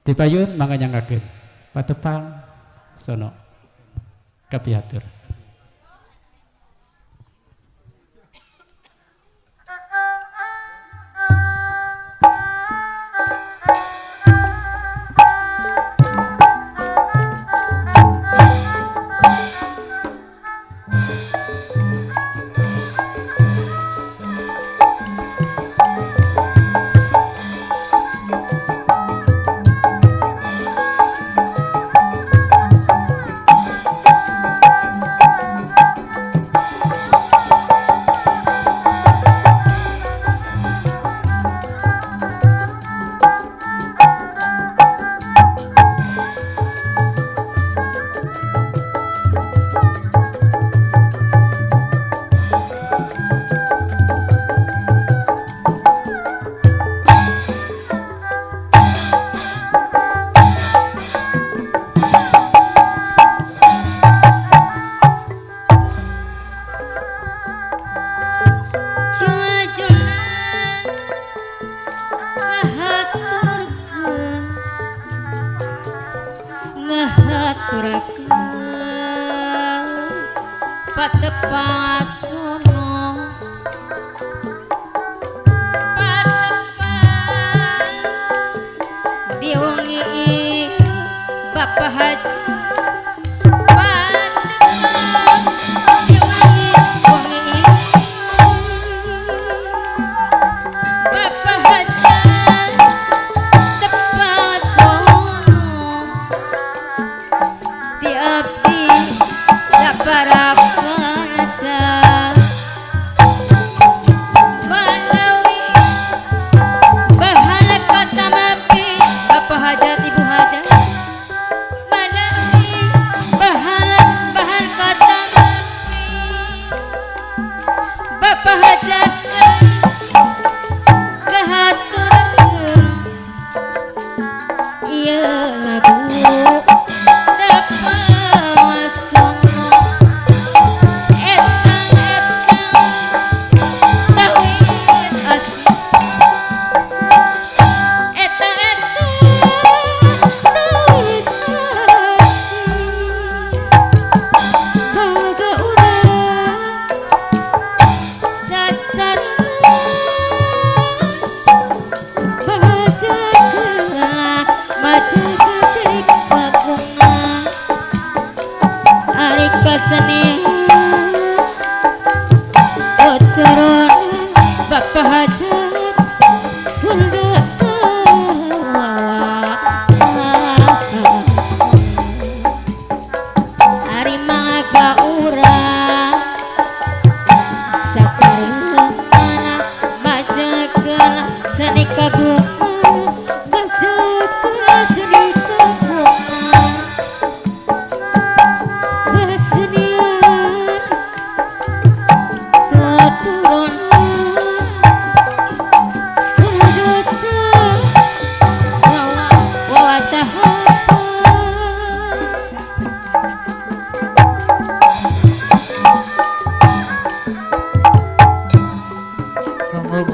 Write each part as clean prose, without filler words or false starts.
Dipayun mangga nyanggakeun patepang sono kapiatur.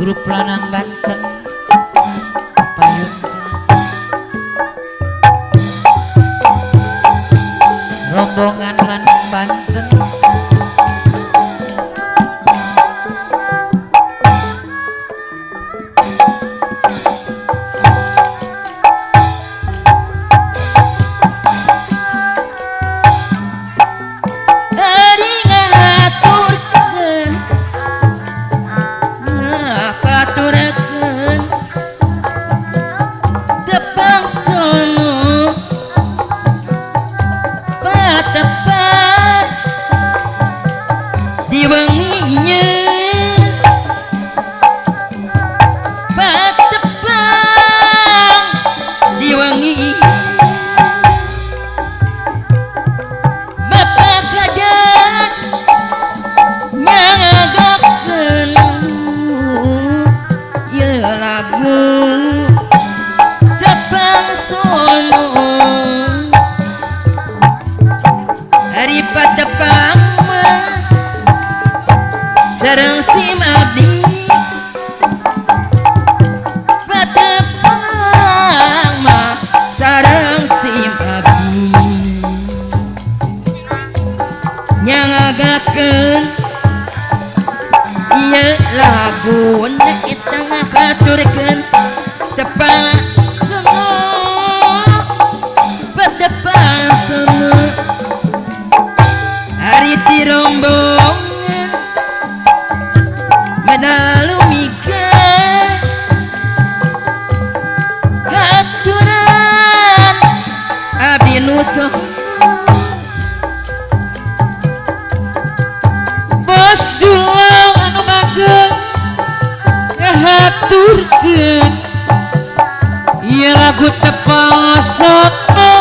Grup Lanang Banten Payung rombongan Lanang Banten tepat lagu tepasono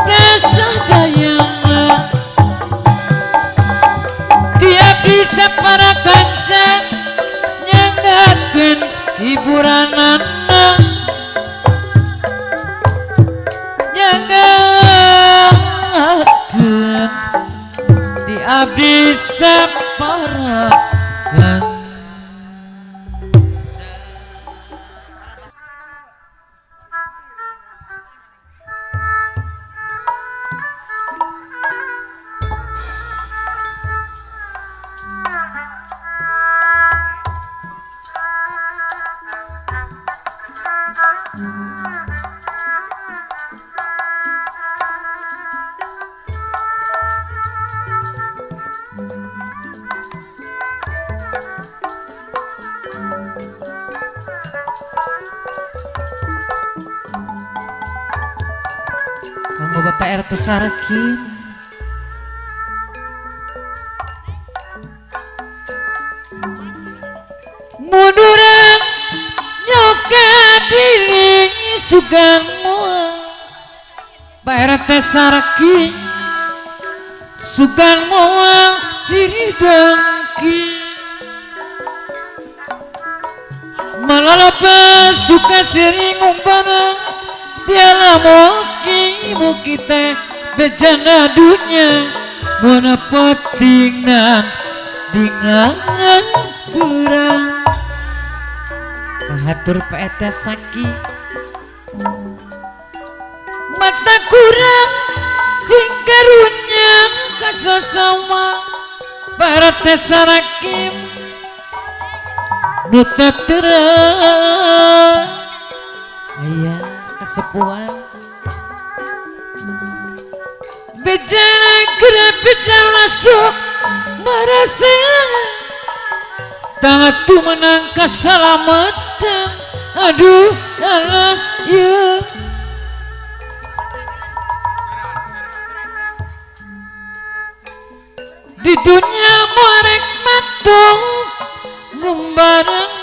kesadayana dia bisa para kanca nyangakeun hiburanana nyangakeun di abdi saparakan. Kamu Bapak RT Sarkin munduran nyoka diri sugan moal Pak RT Sarkin sugan moal diri dengki malalapa suka sering umpana dia muki teh bejana dunia mana pentingna dengan kurang kahatur Pak Saki mata kurang sing karunya kasasama Pak Sarakim nuta terang ayah kesepuan bejana gerak bejana masuk merasa tangan tu menang keselamatan aduh alah ya di dunia merek matong membarang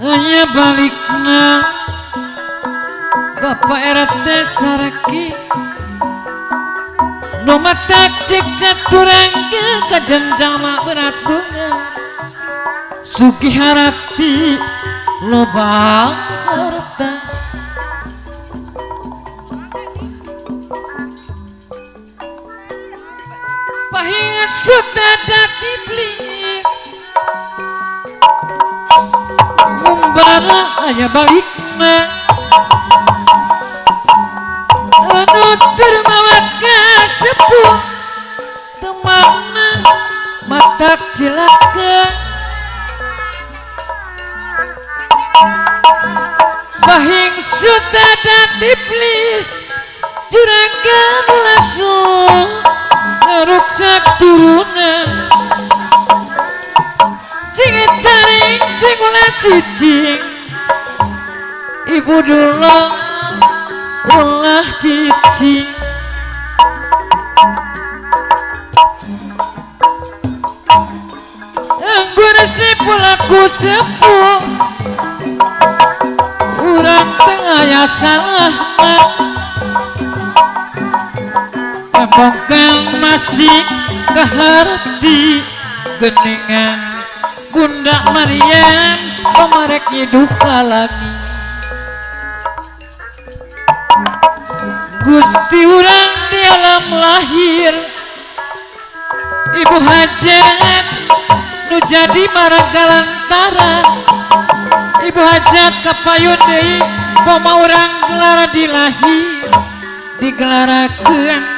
hanya balikna Bapak RT Saraki no mata cek caturangga kajanjama berat bunga sugi harati loba harta pahinga sudada dibeli membara aya balikna anu termawat sepuh temana matak cilaka bahing sudada diblis juragan langsung ngeruksak turunan cingit caring cingula cicing ibu dulu ulah cicing anggur sepulaku sepuh urang tengah salah Bongkang masih keharti geningan Bunda Mariam pemarek hidup lagi Gusti urang di alam lahir Ibu Hajat nu jadi maragalantaran Ibu Hajat kapayun deui poma urang gelara dilahir digelarakeun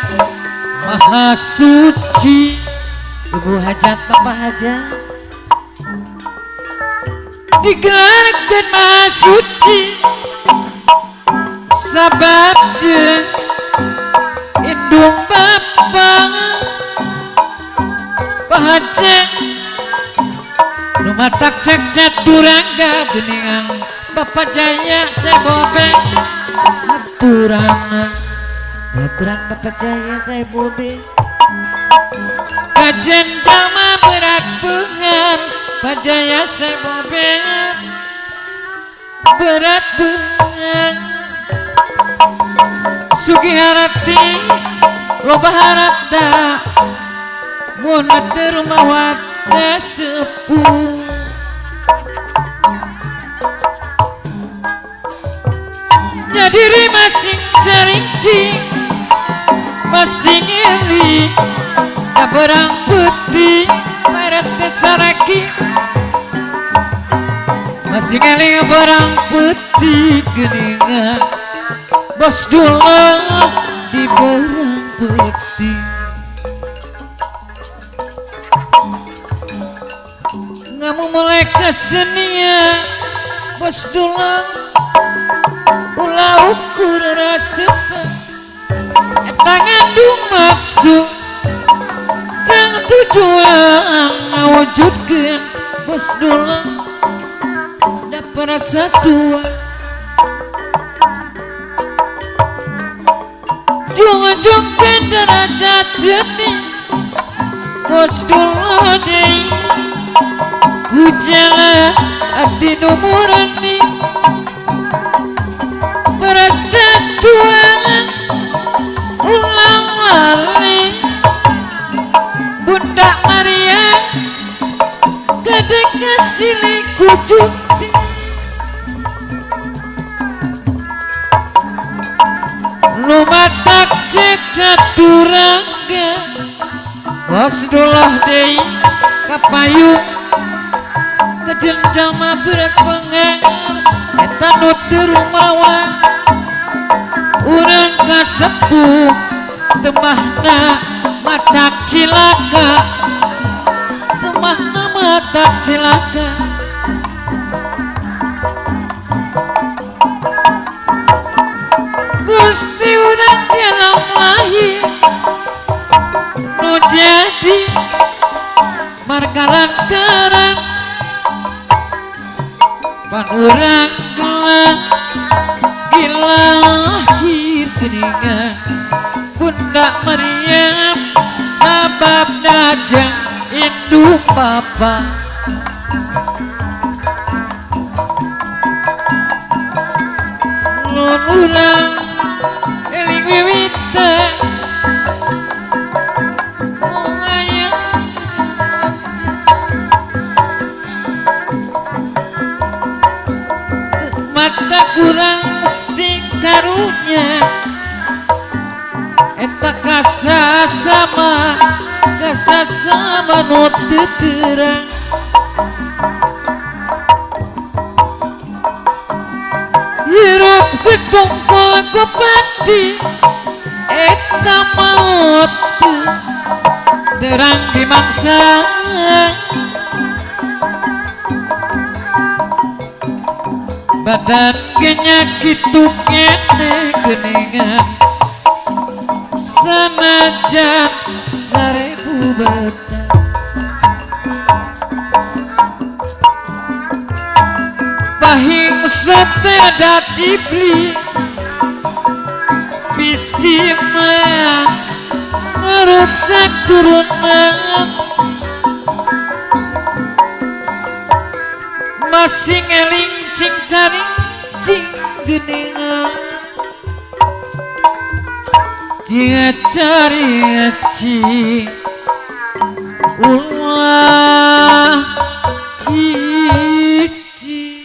Maha Suci Ibu Hajat Bapak Hajat digelarkeun Maha Suci sabab jeung indung Bapak Pak Hajat nu matak cek caturangga geuningan Bapak Jaya Sebobe aturana aturan Bapak Jaya saya bobe kajen jama berat bengan Pak Jaya saya bobe berat banget Sugiharati loba harata muna termawat sepuh nyadiri masing carincing masing ngeli kaberang putih meret kesaraki masing ngeli kaberang putih geningan bos dulu di berang putih ngamu mulai kesenian bos dulu ulah ukur rasa tangan maksud jangan tujuan wujudkan bos dulu dapat rasa tua junjungkan derajat seni bos dulu deh ku jalan hati numurani persatuan ulang wali Bunda Maria gedek ngasili kucuti lumatak cek caturangga wasdullah dei kapayung kejenjama berat pengar eta nu teu rumawa urang kasepuh temahna matak cilaka temahna matak cilaka Gusti urang dalam lahir nu jadi marga lantaran pan urang gelang lahir geningan Bunda Maryam sabab dajang induk papa nun urang eling wiwita mata kurang sing karunya eta kasasama nu teu terang hirup ketumpul kupati eta maut terang di mangsa badan genyakit tukene geningan sanajan sarebu batang pahing seteda dibeli bisi meang ngeruksak turunan masing eling cing caring cing geningan cing cari cing ulah cici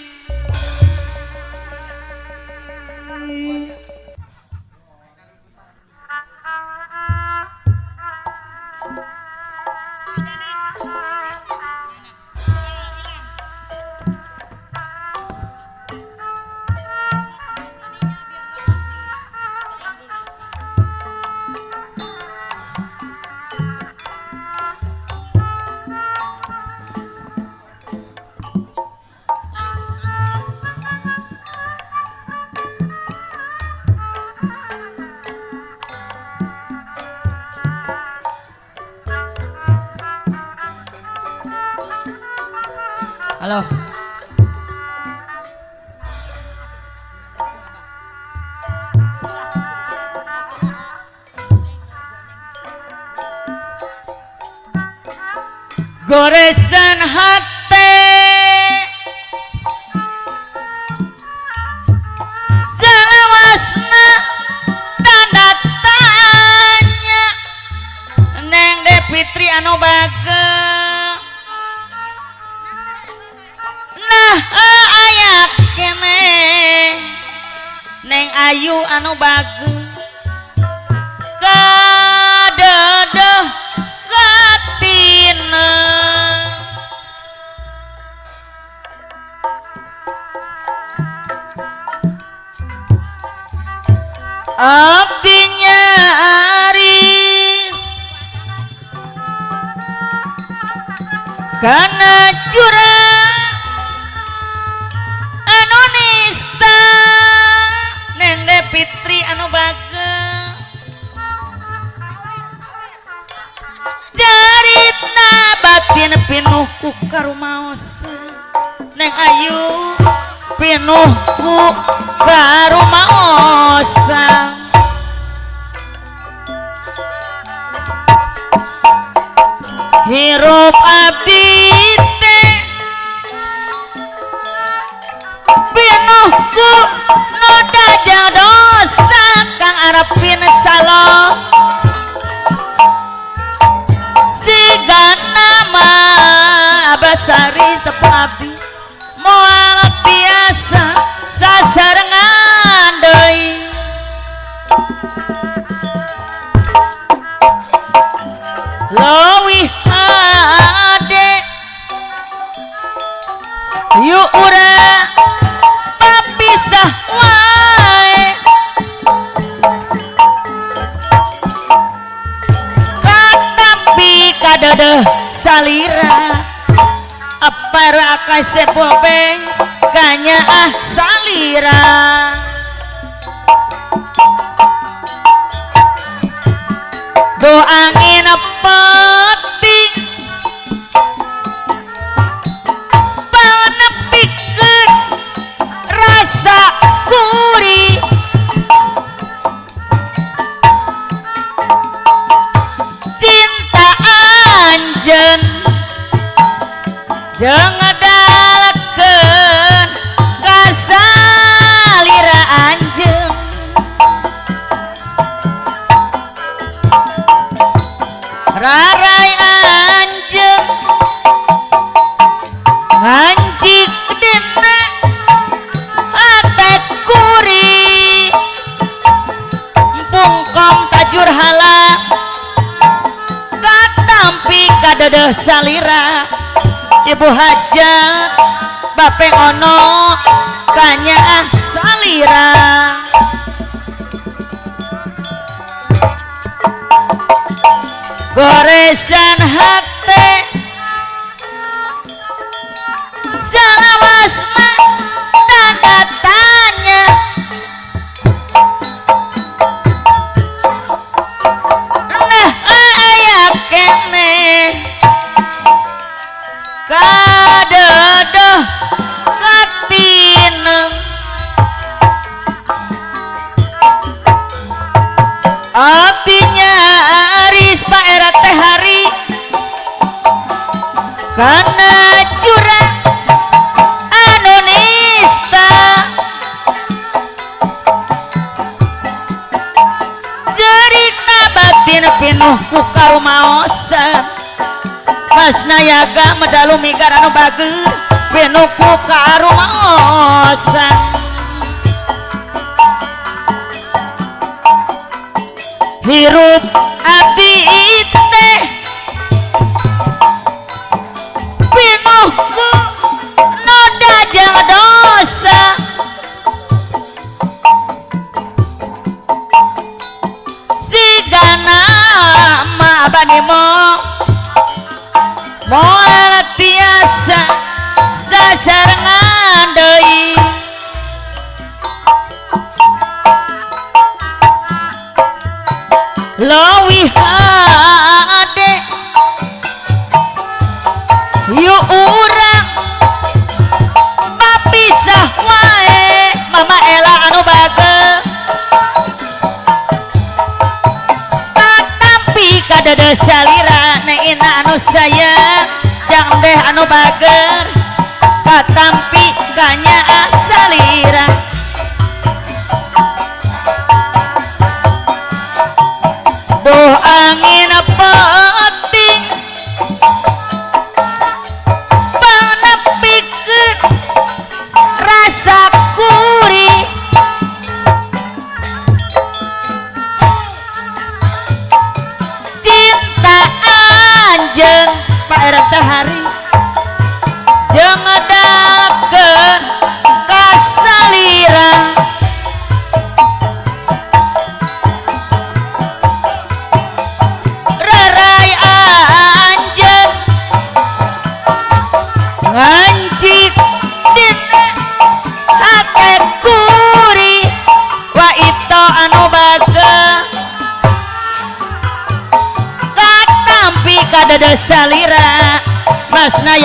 Halo. Goresan hati anu bagus kadedeh katina abdinya aris kana jurang anu nista Nende Fitri anu bagus jarita batin pinuh ku karumaos Neng Ayu pinuh ku karumaos hirup abdi teh pinuh ku noda jeung dosa kang arepin salo sigana mah abasari sepuh abdi moal biasa sasarengan deui leuwih hade yuk urang papisah wae katampi kadedeh salira apar akase popeng kanya salira do angin peting panepikeun rasa gurih cinta anjeun jeung ngedalekeun kasalira anjeun rarai anjeun ngancik dina ate kuri pungkom tajur hala katampi kadedeh salira ibu hajat bapeng ono kanya salira goresan hate salawas mah tanda tanya nah aya kene kadedeh katina abdinya aris paera teh hari kana jurang anu nista jarita batin pinuh ku karumaosan Masna yaga medalu migar anu bagus pinuh ku karumaosan hirup abdi teh pinuh ku noda jeung dosa sigana mah abani moal tiasa sasarengan deui leuwih hade yuk urang papisah wae mama Ela anu bagus tapi kadedeh salira neng Ina anu sayang jang deh anu bager katampi kanya salira duh angin peting panepikeun rasa gurih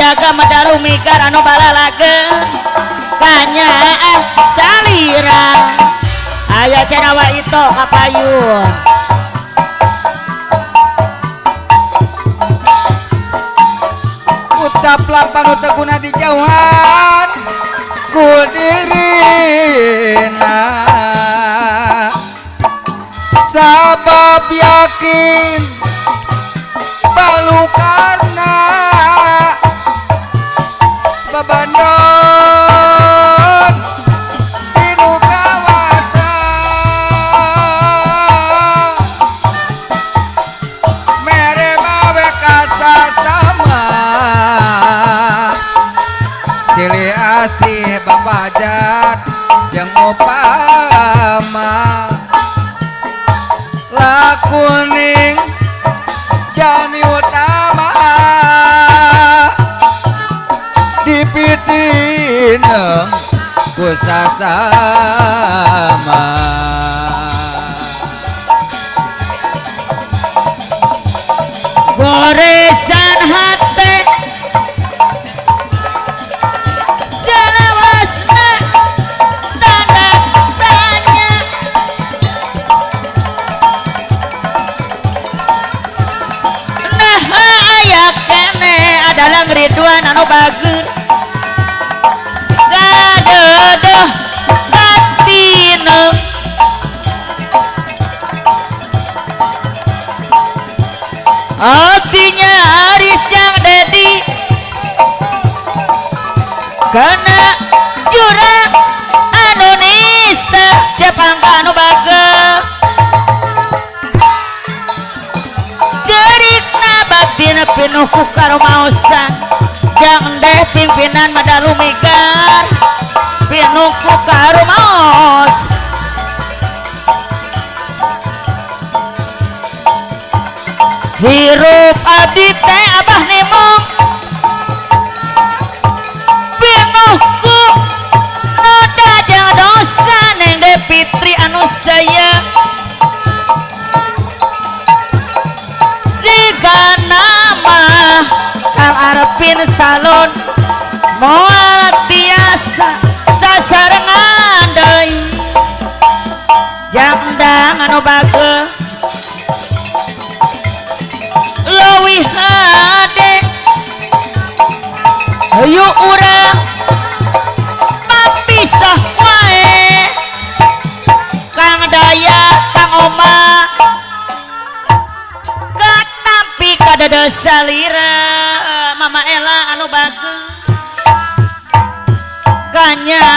jaga medalu migar anu balalager kanya salira aya cenawa itu kapayun ucaplah panuteguna di jauhan ku dirina sabab yakin balukarna babandon tinu kawasa mere mawe kasa sama silih asih babajat yang upama lakuning jami utama dipitineng ku sasama goresan hati selawasna tanda tanya nah aya kene adalah Ridwan anu bagus gadeuh batina artinya Aris Jang Dedi kena jurang anu nista Jepang anu bagel jerikna batin pinuh ku karumaosan Jang Deh pimpinan madalu migar pinuh ku karumaos hirup abdi teh abah nemong pinuhku noda jang dosa neng de Fitri anu sayang siga nama Kang Arpin Salon moal tiasa sasarengan deui jangdang anu bagel leuwih hade hayu urang papisah wae Kang Daya Kang Oma katampi kadada salira Mama Ella anu bagus kanya